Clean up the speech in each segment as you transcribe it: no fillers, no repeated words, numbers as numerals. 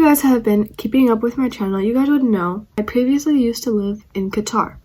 guys have been keeping up with my channel, you guys would know I previously used to live in Qatar.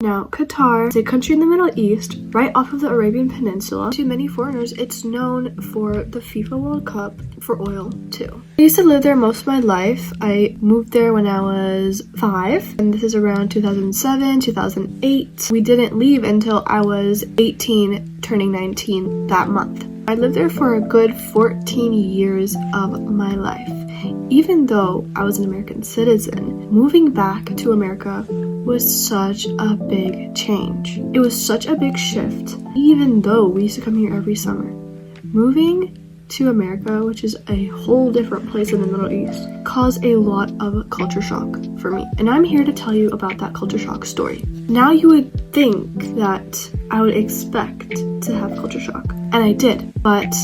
Now, Qatar is a country in the Middle East, right off of the Arabian Peninsula. To many foreigners, it's known for the FIFA World Cup, for oil too. I used to live there most of my life. I moved there when I was 5, and this is around 2007, 2008. We didn't leave until I was 18, turning 19 that month. I lived there for a good 14 years of my life. Even though I was an American citizen, moving back to America was such a big change. It was such a big shift, even though we used to come here every summer. Moving to America, which is a whole different place in the Middle East, caused a lot of culture shock for me. And I'm here to tell you about that culture shock story. Now you would think that I would expect to have culture shock, and I did, but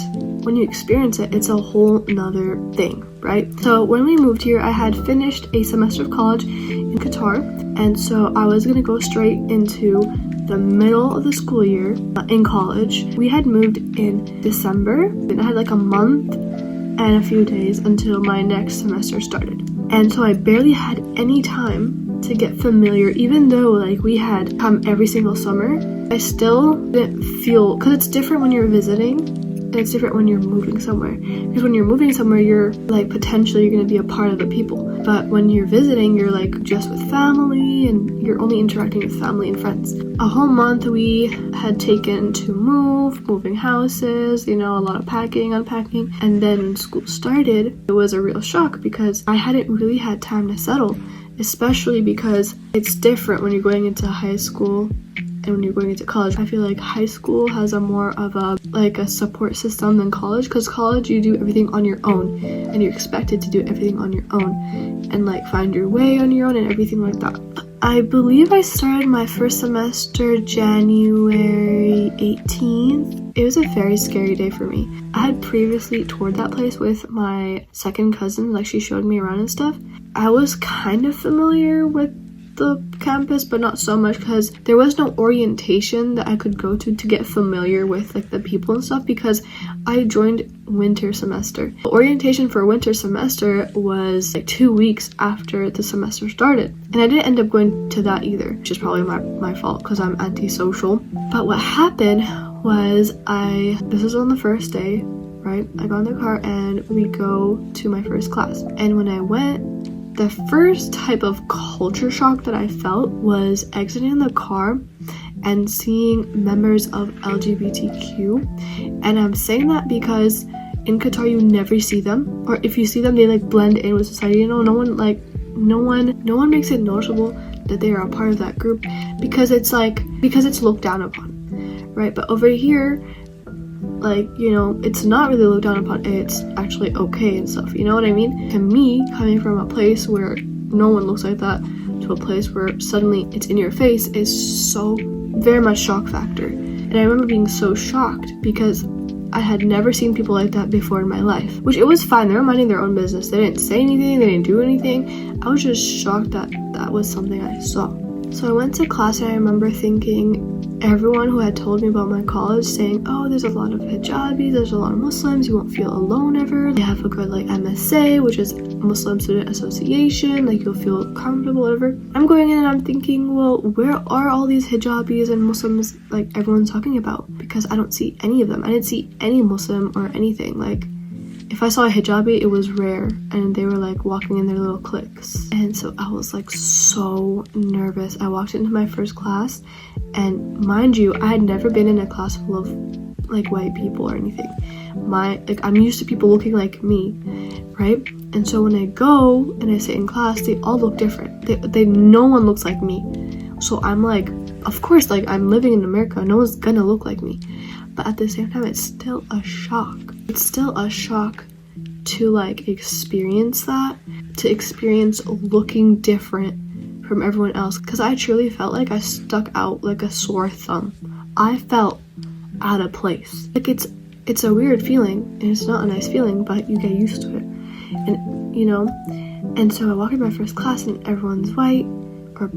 when you experience it, it's a whole nother thing, right? So when we moved here, I had finished a semester of college in Qatar, and so I was gonna go straight into the middle of the school year in college. We had moved in December, and I had like a month and a few days until my next semester started. And so I barely had any time to get familiar, even though like we had come every single summer. I still didn't feel, because it's different when you're visiting, and it's different when you're moving somewhere. Because when you're moving somewhere, you're like potentially you're gonna be a part of the people. But when you're visiting, you're like just with family, and you're only interacting with family and friends. A whole month we had taken to moving houses, you know, a lot of packing, unpacking. And then when school started, it was a real shock because I hadn't really had time to settle, especially because it's different when you're going into high school and when you're going into college. I feel like high school has a more of a support system than college, because college you do everything on your own and you're expected to do everything on your own and like find your way on your own and everything like that. I believe I started my first semester January 18th. It was a very scary day for me. I had previously toured that place with my second cousin, like she showed me around and stuff. I was kind of familiar with the campus, but not so much, because there was no orientation that I could go to get familiar with like the people and stuff, because I joined winter semester. The orientation for winter semester was like 2 weeks after the semester started, and I didn't end up going to that either, which is probably my fault because I'm antisocial. But what happened was this was on the first day, right? I got in the car and we go to my first class, and when I went, the first type of culture shock that I felt was exiting the car and seeing members of LGBTQ. And I'm saying that because in Qatar you never see them, or if you see them, they like blend in with society. You know, no one makes it noticeable that they are a part of that group because it's looked down upon, right? But over here, like, you know, it's not really looked down upon, it's actually okay and stuff, you know what I mean? To me, coming from a place where no one looks like that to a place where suddenly it's in your face is so very much shock factor. And I remember being so shocked because I had never seen people like that before in my life, which it was fine. They were minding their own business. They didn't say anything, they didn't do anything. I was just shocked that that was something I saw. So I went to class and I remember thinking, everyone who had told me about my college saying, oh, there's a lot of hijabis, there's a lot of Muslims, you won't feel alone ever. They have a good like MSA, which is Muslim Student Association, like you'll feel comfortable, whatever. I'm going in and I'm thinking, well, where are all these hijabis and Muslims like everyone's talking about? Because I don't see any of them. I didn't see any Muslim or anything. Like, if I saw a hijabi, it was rare, and they were like walking in their little cliques. And so I was like so nervous. I walked into my first class, and mind you, I had never been in a class full of like white people or anything. I'm used to people looking like me, right? And so when I go and I sit in class, they all look different. No one looks like me. So I'm like, of course, like I'm living in America, no one's gonna look like me. But at the same time, it's still a shock. It's still a shock to like experience that, to experience looking different from everyone else, because I truly felt like I stuck out like a sore thumb. I felt out of place. Like it's a weird feeling, and it's not a nice feeling, but you get used to it. And you know, and so I walk in my first class and everyone's white or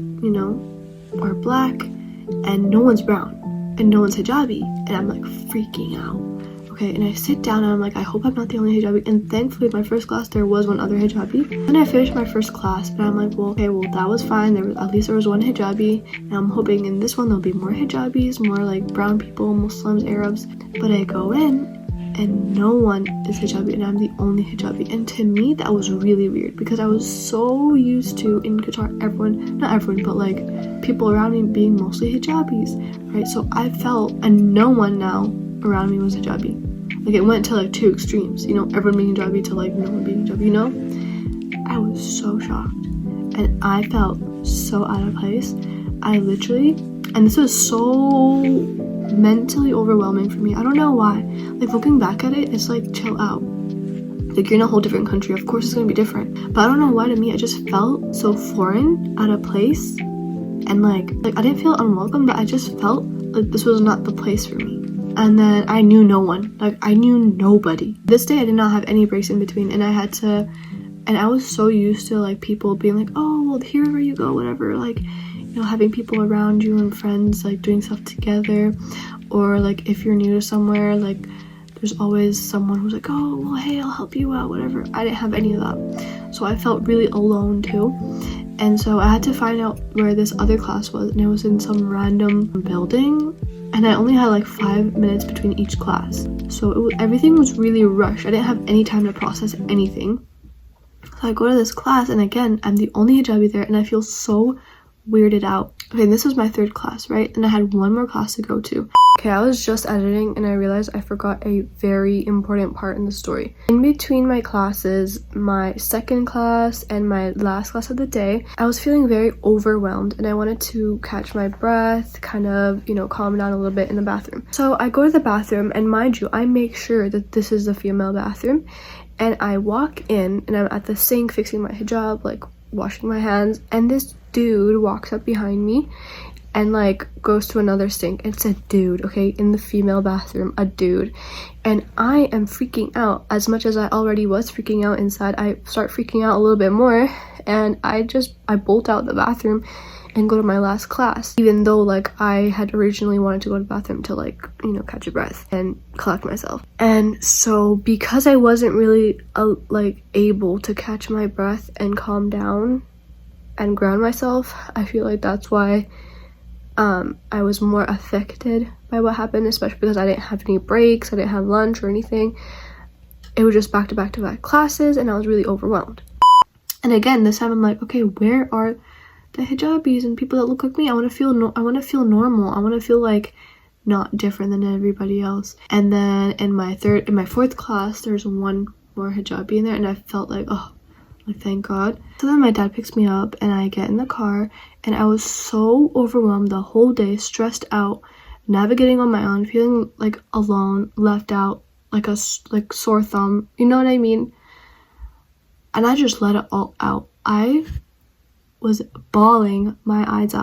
or black, and no one's brown and no one's hijabi, and I'm like freaking out. Okay, and I sit down and I'm like, I hope I'm not the only hijabi. And thankfully my first class there was one other hijabi. Then I finished my first class and I'm like, well, okay, well that was fine. At least there was one hijabi, and I'm hoping in this one there'll be more hijabis, more like brown people, Muslims, Arabs. But I go in and no one is hijabi, and I'm the only hijabi. And to me that was really weird, because I was so used to in Qatar not everyone, but like people around me being mostly hijabis, right? So I felt, and no one now around me was hijabi. Like it went to like two extremes, everyone being hijabi to like no one being hijabi, I was so shocked, and I felt so out of place. I literally, and this was so mentally overwhelming for me. I don't know why. Like looking back at it, it's like chill out. Like you're in a whole different country. Of course it's gonna be different. But I don't know why, to me I just felt so foreign, out of place, and like I didn't feel unwelcome, but I just felt like this was not the place for me. And then I knew no one. Like I knew nobody. This day I did not have any breaks in between, and I was so used to like people being like, oh well, here where you go, whatever, like having people around you and friends like doing stuff together, or like if you're new to somewhere, like there's always someone who's like, oh well, hey, I'll help you out, whatever. I didn't have any of that, so I felt really alone too. And so I had to find out where this other class was, and it was in some random building, and I only had like 5 minutes between each class, so everything was really rushed. I didn't have any time to process anything. So I go to this class, and again I'm the only hijabi there, and I feel so weirded out. Okay, this was my third class, right? And I had one more class to go to. Okay, I was just editing and I realized I forgot a very important part in the story. In between my classes, my second class and my last class of the day, I was feeling very overwhelmed, and I wanted to catch my breath, kind of, calm down a little bit in the bathroom. So I go to the bathroom, and mind you, I make sure that this is the female bathroom, and I walk in and I'm at the sink fixing my hijab, like washing my hands, and this dude walks up behind me and like goes to another sink. It's a dude, okay, in the female bathroom, a dude. And I am freaking out. As much as I already was freaking out inside, I start freaking out a little bit more, and I bolt out the bathroom and go to my last class, even though like I had originally wanted to go to the bathroom to like catch a breath and collect myself. And so because I wasn't really able to catch my breath and calm down and ground myself, I feel like that's why I was more affected by what happened, especially because I didn't have any breaks, I didn't have lunch or anything. It was just back to back classes, and I was really overwhelmed. And again, this time I'm like, okay, where are the hijabis and people that look like me? I want to feel normal. I want to feel like not different than everybody else. And then in my fourth class, there's one more hijabi in there, and I felt like, oh, like thank God. So then my dad picks me up, and I get in the car, and I was so overwhelmed the whole day, stressed out, navigating on my own, feeling like alone, left out, like a sore thumb, you know what I mean? And I just let it all out. I was bawling my eyes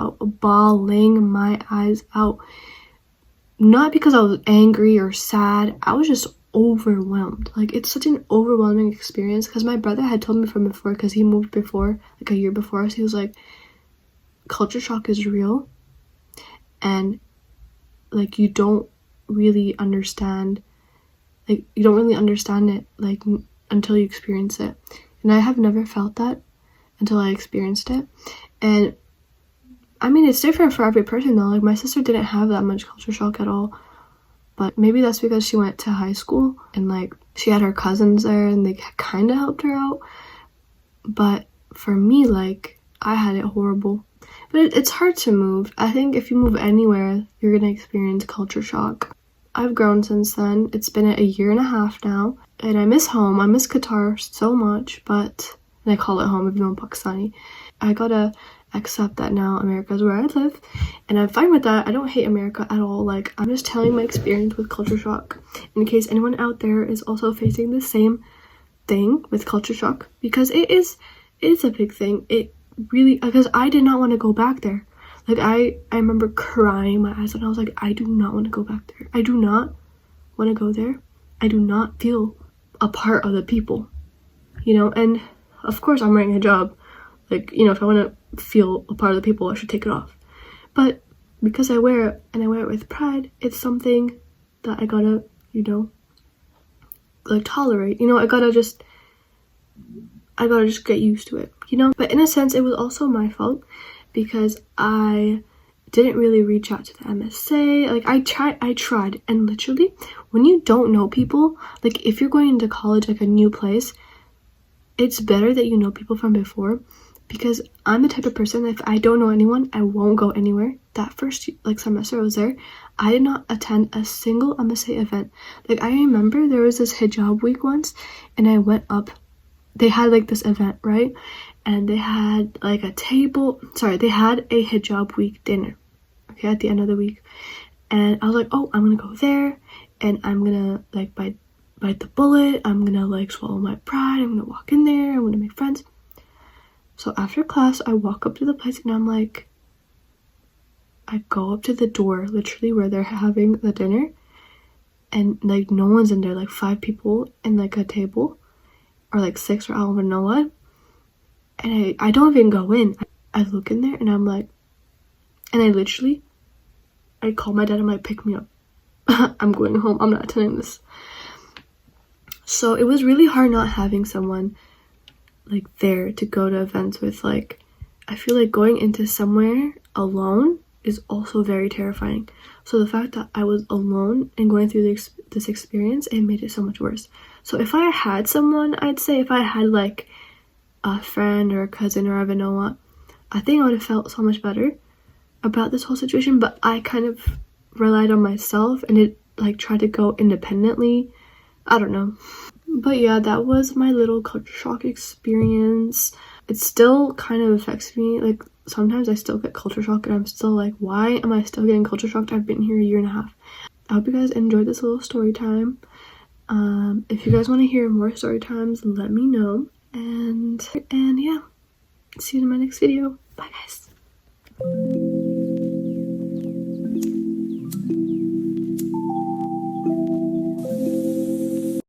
out. Not because I was angry or sad, I was just overwhelmed. Like it's such an overwhelming experience, because my brother had told me from before, because he moved before, like a year before us. He was like, culture shock is real, and like you don't really understand it like until you experience it. And I have never felt that until I experienced it. And I mean, it's different for every person though. Like my sister didn't have that much culture shock at all, but maybe that's because she went to high school and like she had her cousins there and they kind of helped her out. But for me, like I had it horrible. But it's hard to move. I think if you move anywhere, you're gonna experience culture shock. I've grown since then. It's been a year and a half now, and I miss home. I miss Qatar so much, and I call it home even though I'm Pakistani. I gotta accept that now America is where I live, and I'm fine with that. I don't hate America at all. Like, I'm just telling my experience with culture shock in case anyone out there is also facing the same thing with culture shock, because it is a big thing. It really, because I did not want to go back there. Like I remember crying my eyes out, and I was like, I do not want to go back there. I do not want to go there. I do not feel a part of the people, you know. And of course I'm wearing a hijab. Like, you know, if I want to feel a part of the people, I should take it off. But because I wear it, and I wear it with pride, it's something that I gotta, you know, like tolerate. You know, I gotta just get used to it, you know. But in a sense, it was also my fault, because I didn't really reach out to the MSA. Like I tried, and literally, when you don't know people, like if you're going into college, like a new place, it's better that you know people from before, because I'm the type of person that if I don't know anyone, I won't go anywhere. That first like semester I was there, I did not attend a single MSA event. Like I remember there was this hijab week once, and I went up. They had like this event, right? And they had like a table. Sorry, they had a hijab week dinner. Okay, at the end of the week, and I was like, oh, I'm gonna go there, and I'm gonna like bite the bullet. I'm gonna like swallow my pride. I'm gonna walk in there. I'm gonna make friends. So after class, I walk up to the place, and I'm like, I go up to the door, literally where they're having the dinner, and like no one's in there. Like 5 people in like a table, or like 6, or I don't even know what. And I don't even go in. I look in there, and I'm like, and I call my dad. I'm like, pick me up. I'm going home. I'm not attending this. So it was really hard not having someone like there to go to events with. Like, I feel like going into somewhere alone is also very terrifying. So the fact that I was alone and going through this experience, it made it so much worse. So if I had someone, I'd say if I had like a friend or a cousin or I don't know what, I think I would have felt so much better about this whole situation. But I kind of relied on myself, and it like tried to go independently. I don't know. But yeah, that was my little culture shock experience. It still kind of affects me. Like sometimes I still get culture shock, and I'm still like, why am I still getting culture shocked? I've been here a year and a half. I hope you guys enjoyed this little story time. If you guys want to hear more story times, let me know. And yeah, see you in my next video. Bye guys.